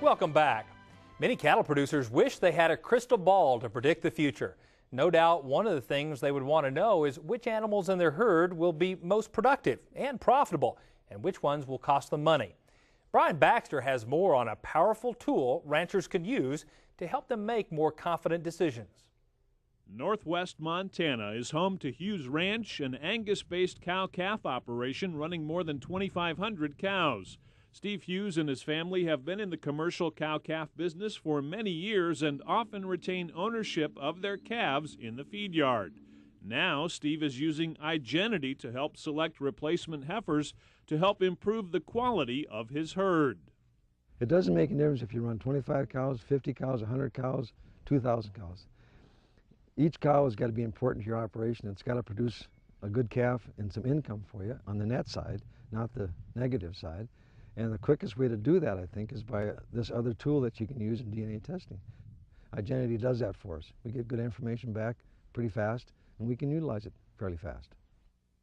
Welcome back. Many cattle producers wish they had a crystal ball to predict the future. No doubt one of the things they would want to know is which animals in their herd will be most productive and profitable, and which ones will cost them money. Brian Baxter has more on a powerful tool ranchers can use to help them make more confident decisions. Northwest Montana is home to Hughes Ranch, an Angus-based cow-calf operation running more than 2,500 cows. Steve Hughes and his family have been in the commercial cow-calf business for many years and often retain ownership of their calves in the feed yard. Now, Steve is using IGENITY to help select replacement heifers to help improve the quality of his herd. It doesn't make a difference if you run 25 cows, 50 cows, 100 cows, 2,000 cows. Each cow has got to be important to your operation. It's got to produce a good calf and some income for you on the net side, not the negative side. And the quickest way to do that, I think, is by this other tool that you can use in DNA testing. IGENITY does that for us. We get good information back pretty fast, and we can utilize it fairly fast.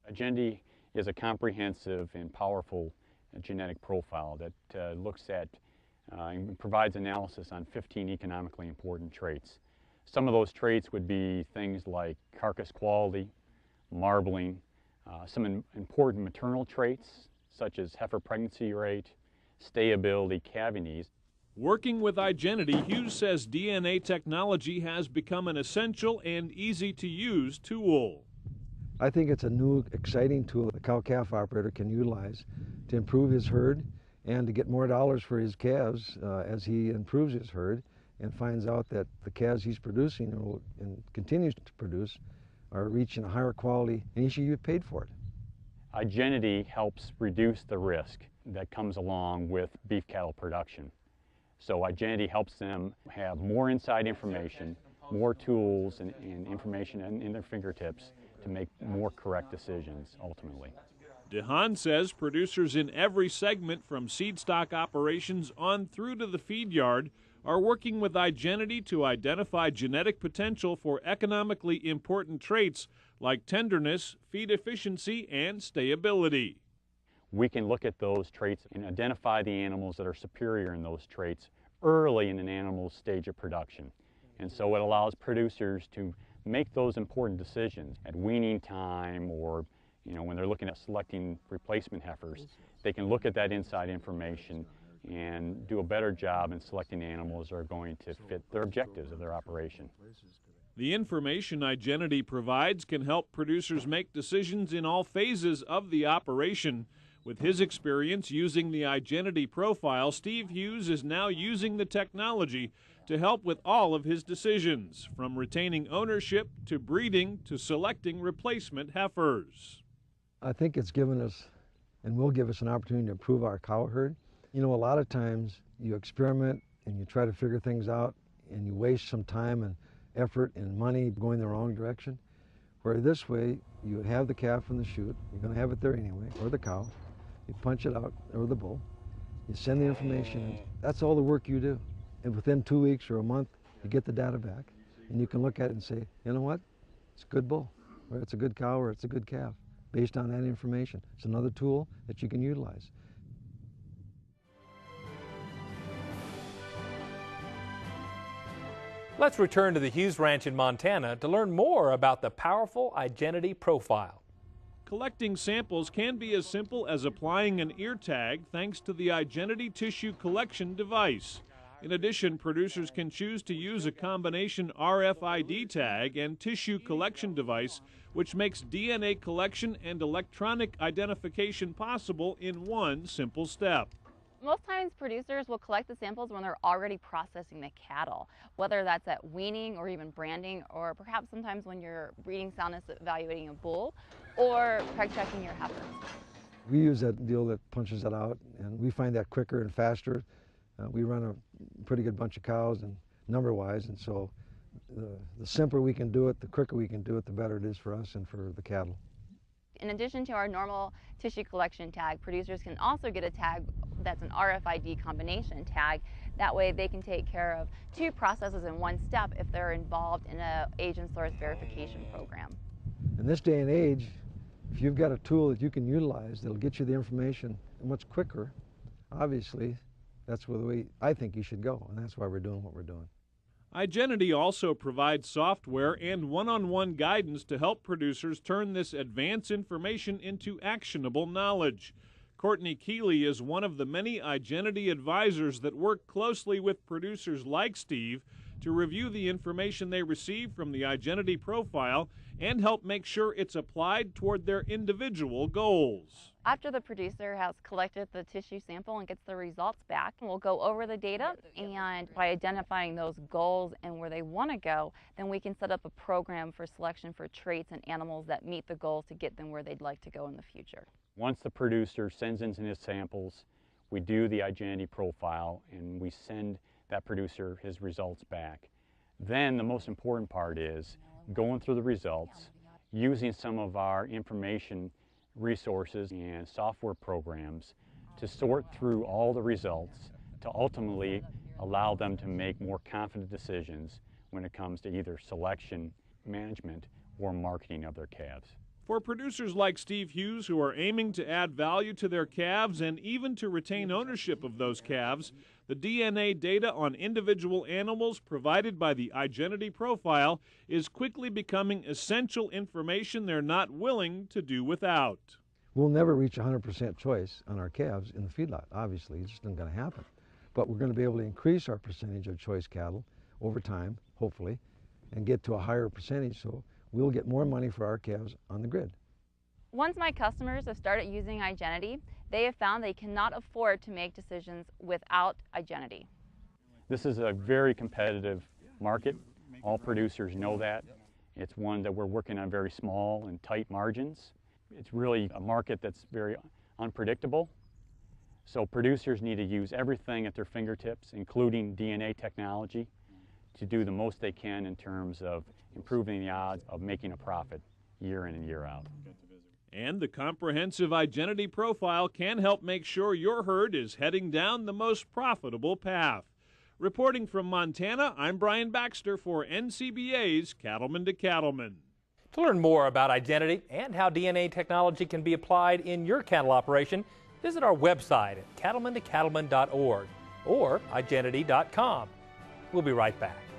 IGENITY is a comprehensive and powerful genetic profile that looks at and provides analysis on 15 economically important traits. Some of those traits would be things like carcass quality, marbling, some important maternal traits, such as heifer pregnancy rate, stayability, calving ease. Working with IGENITY, Hughes says DNA technology has become an essential and easy-to-use tool. I think it's a new, exciting tool the cow-calf operator can utilize to improve his herd and to get more dollars for his calves as he improves his herd and finds out that the calves he's producing and continues to produce are reaching a higher quality, and he should get paid for it. IGENITY helps reduce the risk that comes along with beef cattle production. So IGENITY helps them have more inside information, more tools and information in their fingertips to make more correct decisions ultimately. DeHaan says producers in every segment from seed stock operations on through to the feed yard are working with IGENITY to identify genetic potential for economically important traits like tenderness, feed efficiency, and stayability. We can look at those traits and identify the animals that are superior in those traits early in an animal's stage of production. And so it allows producers to make those important decisions at weaning time or when they're looking at selecting replacement heifers. They can look at that inside information and do a better job in selecting animals that are going to fit their objectives of their operation. The information IGENITY provides can help producers make decisions in all phases of the operation. With his experience using the IGENITY profile, Steve Hughes is now using the technology to help with all of his decisions, from retaining ownership to breeding to selecting replacement heifers. I think it's given us and will give us an opportunity to improve our cow herd. A lot of times you experiment and you try to figure things out and you waste some time and effort and money going the wrong direction. Where this way, you have the calf from the chute, you're going to have it there anyway, or the cow. You punch it out, or the bull. You send the information in. That's all the work you do. And within 2 weeks or a month, you get the data back. And you can look at it and say, you know what? It's a good bull, or it's a good cow, or it's a good calf, based on that information. It's another tool that you can utilize. Let's return to the Hughes Ranch in Montana to learn more about the powerful IGENITY profile. Collecting samples can be as simple as applying an ear tag thanks to the IGENITY tissue collection device. In addition, producers can choose to use a combination RFID tag and tissue collection device, which makes DNA collection and electronic identification possible in one simple step. Most times producers will collect the samples when they're already processing the cattle, whether that's at weaning or even branding, or perhaps sometimes when you're breeding soundness evaluating a bull or preg checking your heifers. We use that deal that punches it out, and we find that quicker and faster. We run a pretty good bunch of cows and number-wise, and so the simpler we can do it, the quicker we can do it, the better it is for us and for the cattle. In addition to our normal tissue collection tag, producers can also get a tag that's an RFID combination tag. That way they can take care of two processes in one step if they're involved in an agent source verification program. In this day and age, if you've got a tool that you can utilize that'll get you the information much quicker, obviously That's the way I think you should go, and that's why we're doing what we're doing. IGENITY also provides software and one-on-one guidance to help producers turn this advanced information into actionable knowledge. Courtney Keeley is one of the many IGENITY advisors that work closely with producers like Steve to review the information they receive from the IGENITY profile and help make sure it's applied toward their individual goals. After the producer has collected the tissue sample and gets the results back, we'll go over the data, and by identifying those goals and where they want to go, then we can set up a program for selection for traits and animals that meet the goals to get them where they'd like to go in the future. Once the producer sends in his samples, we do the IGENITY profile and we send that producer his results back. Then the most important part is going through the results, using some of our information resources and software programs to sort through all the results to ultimately allow them to make more confident decisions when it comes to either selection, management, or marketing of their calves. For producers like Steve Hughes who are aiming to add value to their calves and even to retain ownership of those calves, the DNA data on individual animals provided by the IGENITY profile is quickly becoming essential information they're not willing to do without. We'll never reach 100% choice on our calves in the feedlot, obviously. It's just not going to happen. But we're going to be able to increase our percentage of choice cattle over time, hopefully, and get to a higher percentage so we'll get more money for our calves on the grid. Once my customers have started using IGENITY, they have found they cannot afford to make decisions without IGENITY. This is a very competitive market. All producers know that. It's one that we're working on very small and tight margins. It's really a market that's very unpredictable. So producers need to use everything at their fingertips, including DNA technology, to do the most they can in terms of improving the odds of making a profit year in and year out. And the comprehensive IGENITY profile can help make sure your herd is heading down the most profitable path. Reporting from Montana, I'm Brian Baxter for NCBA's Cattleman to Cattleman. To learn more about IGENITY and how DNA technology can be applied in your cattle operation, visit our website at cattlemantocattleman.org or igenity.com. We'll be right back.